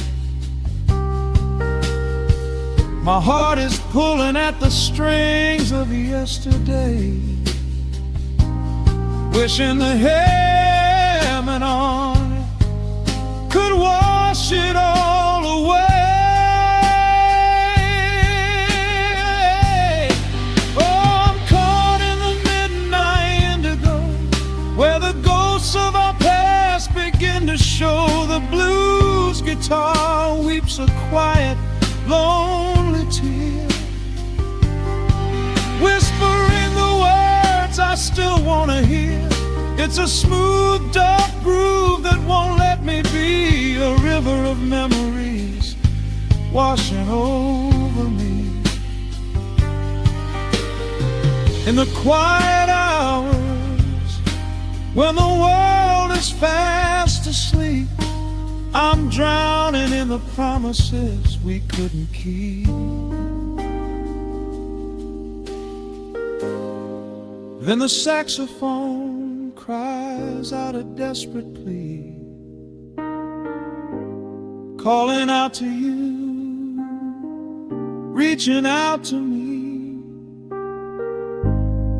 [SPEAKER 3] My heart is pulling at the strings of yesterday, wishing the hammer on it could wash it all away. Of our past begin
[SPEAKER 2] guitar weeps a quiet, lonely tear, whispering the words I still want to hear. It's a smooth, dark groove that won't let me be, a river of memories washing over me. In the quiet hours, when the world is fast asleep, I'm drowning in the promises we couldn't keep. Then the saxophone cries out a desperate plea, calling out to you, reaching out to me.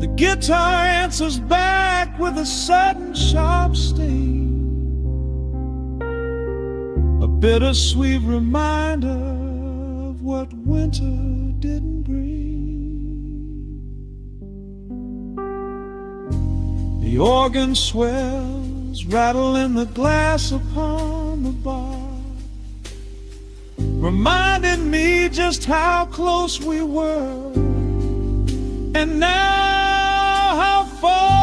[SPEAKER 2] The guitar answers back with a sudden sharp sting, a bittersweet reminder of what winter didn't bring. The organ swells, rattling the glass upon the bar, reminding me just how close we were, and now how far.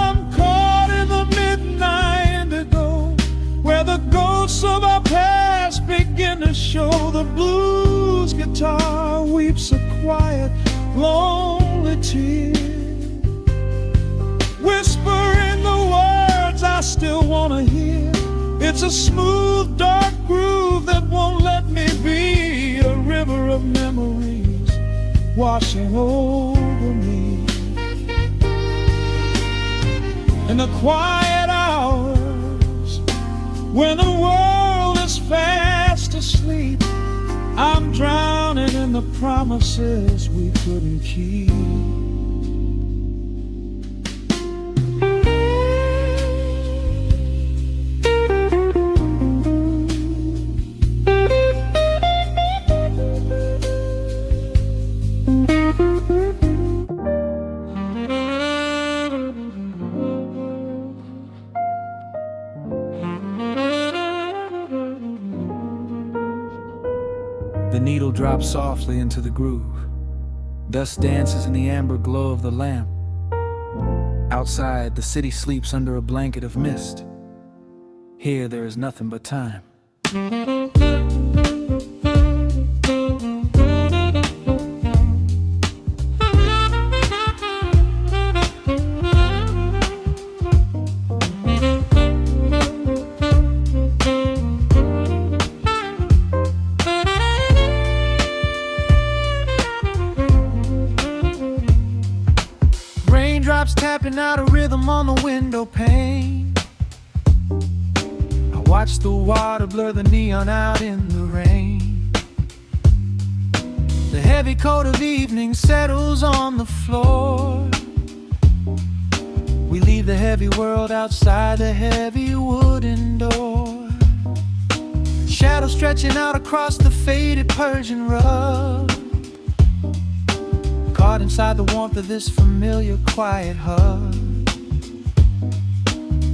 [SPEAKER 2] I'm caught in the midnight indigo, where the ghosts of our past begin to show. The blues guitar weeps a quiet, lonely tear, whispering the words I still want to hear. It's a smooth, dark groove that won't let me be, a river of memories washing over me. In the quiet hours, when the world is fast asleep, I'm drowning in the promises we couldn't keep.
[SPEAKER 4] The needle drops softly into the groove. Dust dances in the amber glow of the lamp. Outside, the city sleeps under a blanket of mist. Here, there is nothing but time.
[SPEAKER 2] Raindrops tapping out a rhythm on the window pane. I watch the water blur the neon out in the rain. The heavy coat of evening settles on the floor. We leave the heavy world outside the heavy wooden door. Shadows stretching out across the faded Persian rug, caught inside the warmth of this familiar quiet hug.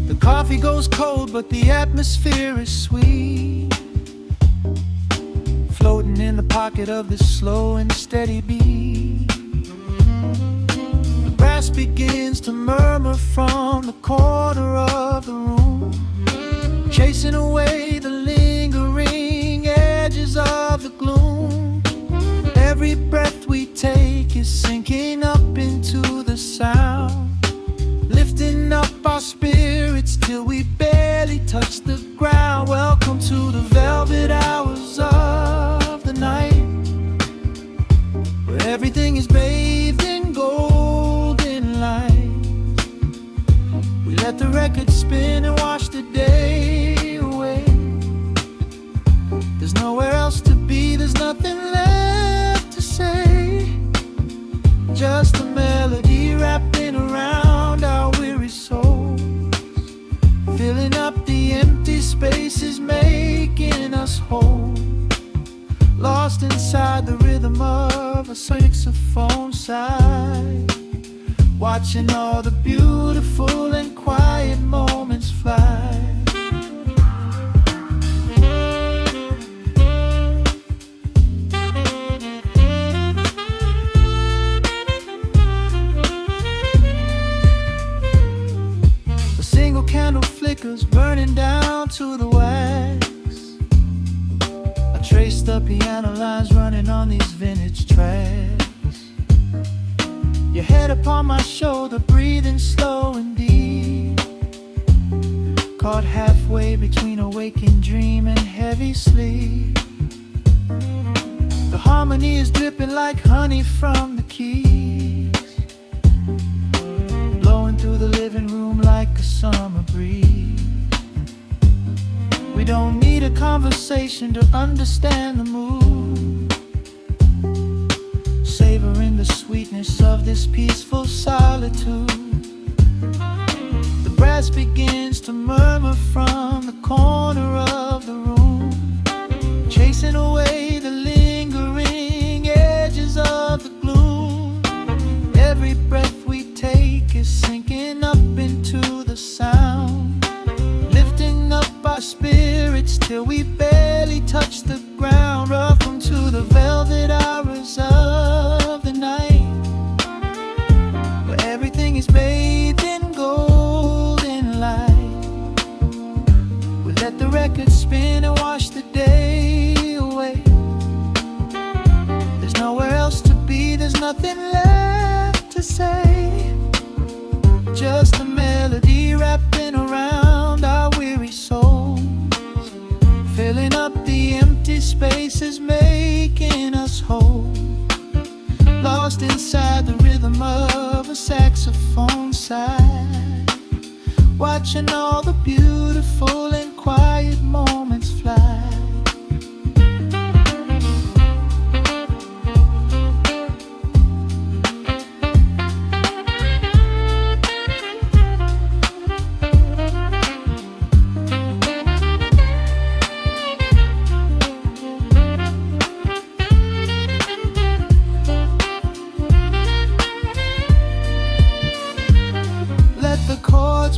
[SPEAKER 2] The coffee goes cold, but the atmosphere is sweet, floating in the pocket of this slow and steady beat. The brass begins to murmur from the corner of the room, chasing away the lingering edges of the gloom. Every breath we take is sinking up into the sound, lifting up our spirits till we barely touch the ground. Welcome to the velvet hours of the night, where everything is bathed in golden light. We let the record spin and wash the day away. There's nowhere else to be, there's nothing left to say, just a melody wrapping around our weary souls, filling up the empty spaces, making us whole. Lost inside the rhythm of a saxophone sigh, watching all the beautiful and quiet moments fly. to the wax. I trace the piano lines running on these vintage tracks. Your head upon my shoulder, breathing slow and deep, caught halfway between a waking dream and heavy sleep. The harmony is dripping like honey from the keys, blowing through the living room like a summer breeze. We don't need a conversation to understand the mood, savoring the sweetness of this peaceful solitude. The brass begins to murmur from the corner of the room, chasing away the lingering edges of the gloom. Every breath we take is sinking up into the sound, lifting up our spirits till we barely touch the ground. Welcome to the velvet hours of the night, where everything is bathed in golden light. We let the record spin and wash the day away. There's nowhere else to be, there's nothing left to say. Just a melody wrapping around our weary souls, filling up the empty spaces, making us whole. Lost inside the rhythm of a saxophone sigh, watching all the beautiful and quiet moments fly.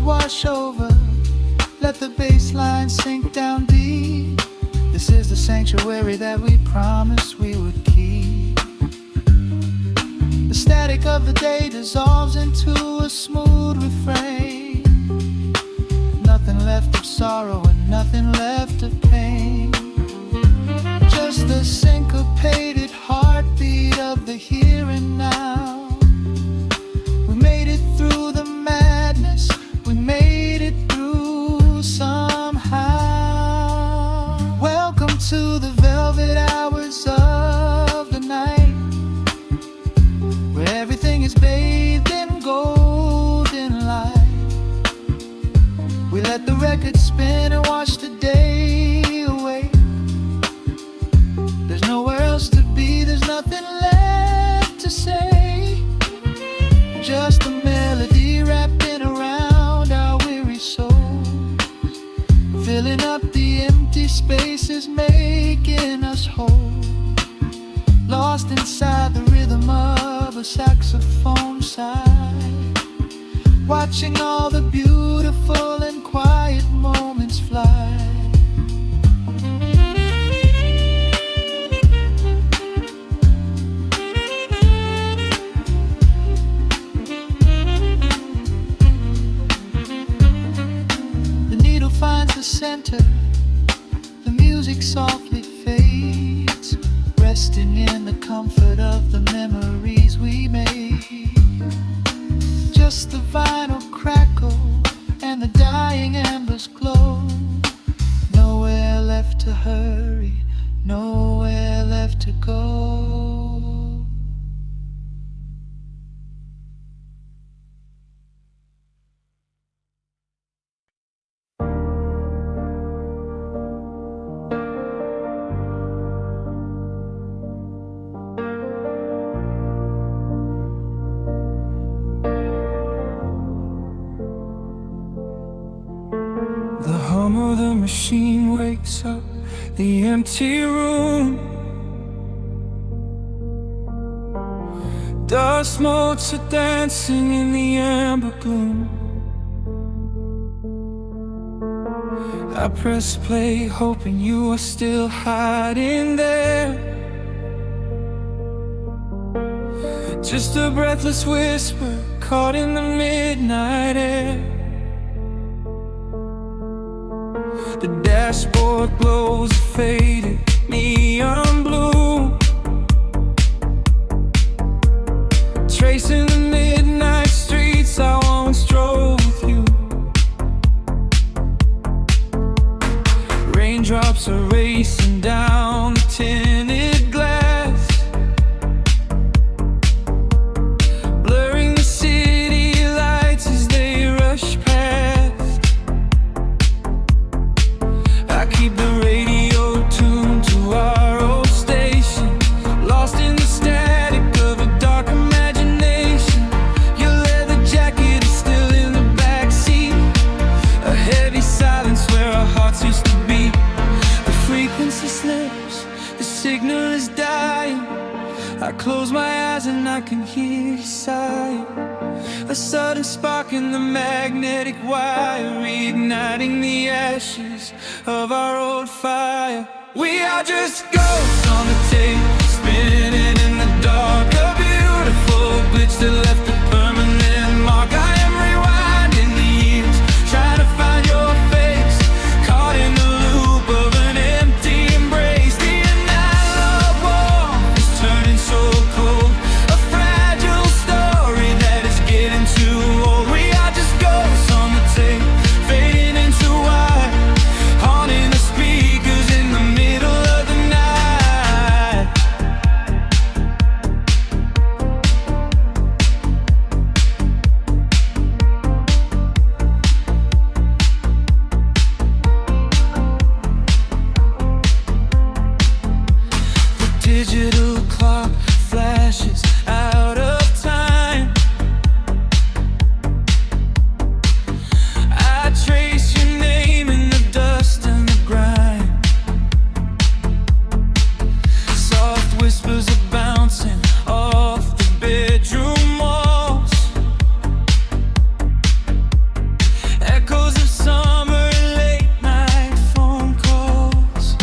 [SPEAKER 2] Wash over, let the bass line sink down deep. This is the sanctuary that we promised we would keep. The static of the day dissolves into a smooth refrain. Nothing left of sorrow and nothing left of pain, just the syncopated heartbeat of the here and now. We made it through the madness, we made it through somehow. Welcome to the velvet hours of the night, where everything is bathed in golden light. We let the record spin and wash the day away. There's nowhere else to be, there's nothing left to say. Just a melody wrapping around our weary souls, filling up the empty spaces, making us whole. Lost inside the rhythm of a saxophone sigh, watching all the beautiful and quiet moments fly. Finds the center, the music softly fades, resting in the comfort of the memories we made. Just the vinyl crackle and the dying embers glow. Nowhere left to hurry, nowhere left to go.
[SPEAKER 3] The hum of the machine wakes up the empty room. Dust motes are dancing in the amber gloom. I press play, hoping you are still hiding there. Just a breathless whisper caught in the midnight air.
[SPEAKER 4] The dashboard glows a faded neon blue, tracing the midnight streets I once drove with you. Raindrops are racing down the tinted glass, blurring the city lights as they rush past. I keep the radio tuned to our old station, lost in the static of a dark imagination. Your leather jacket is still in the backseat, a heavy silence where our hearts used to beat. The frequency slips, the signal is dying. I close my eyes and I can hear you sighing. A sudden spark in the magnetic wire, reigniting the ashes of our old fire. We are just ghosts on the tape, spinning in the dark. A beautiful glitch that left a permanent mark. I am rewinding the years, trying to find your face, caught in the loop of an empty embrace. The analog warmth is turning so cold, a fragile story that is getting too old. We are just ghosts on the tape, fading into white, haunting the speakers in the middle of the night. The digital clock flashes out of time. I trace your name in the dust and the grime. Soft whispers are bouncing off the bedroom walls, echoes of summer late night phone calls.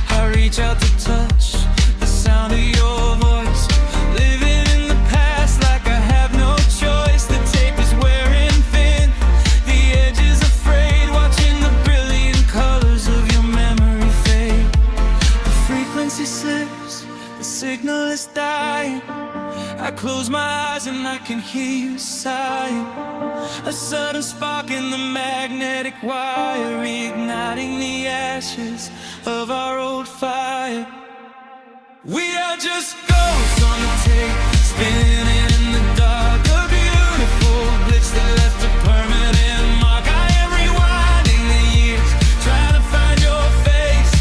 [SPEAKER 4] I reach out to touch the sound of your voice, living in the past like I have no choice. The tape is wearing thin, the edge is afraid, watching the brilliant colors of your memory fade. The frequency slips, the signal is dying. I close my eyes and I can hear you sighing. A sudden spark in the magnetic wire, reigniting the ashes of our old fire. We are just ghosts on the tape, spinning in the dark. A beautiful glitch that left a permanent mark. I am rewinding the years, trying to find your face,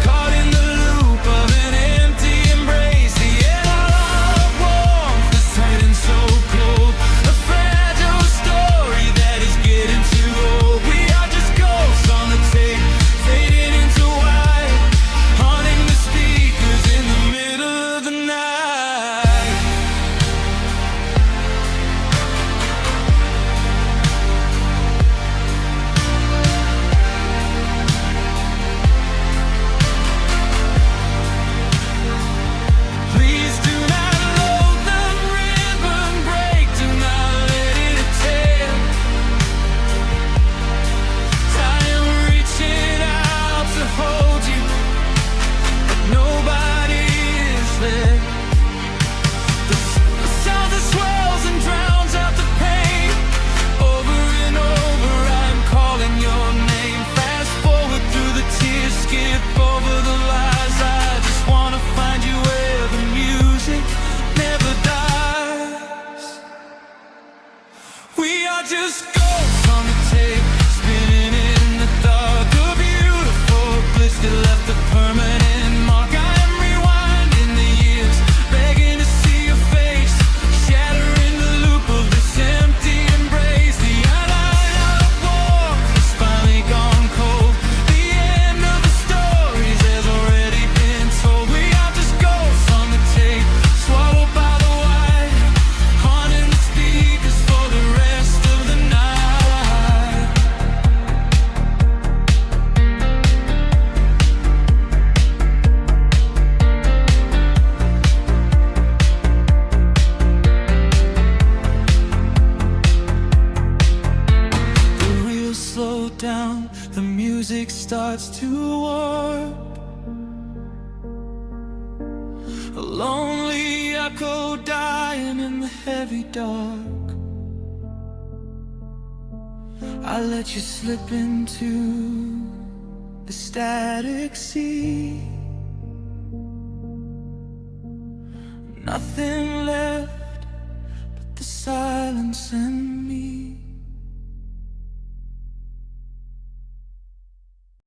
[SPEAKER 4] caught in the loop of an empty embrace. The analog warmth is turning so cold, a fragile story that is getting too old. We are just ghosts on the tape, fading into white, haunting the speakers in the middle of the night. starts to warp. A lonely echo dying in the heavy dark. I let you slip into the static sea. Nothing left but the silence and me.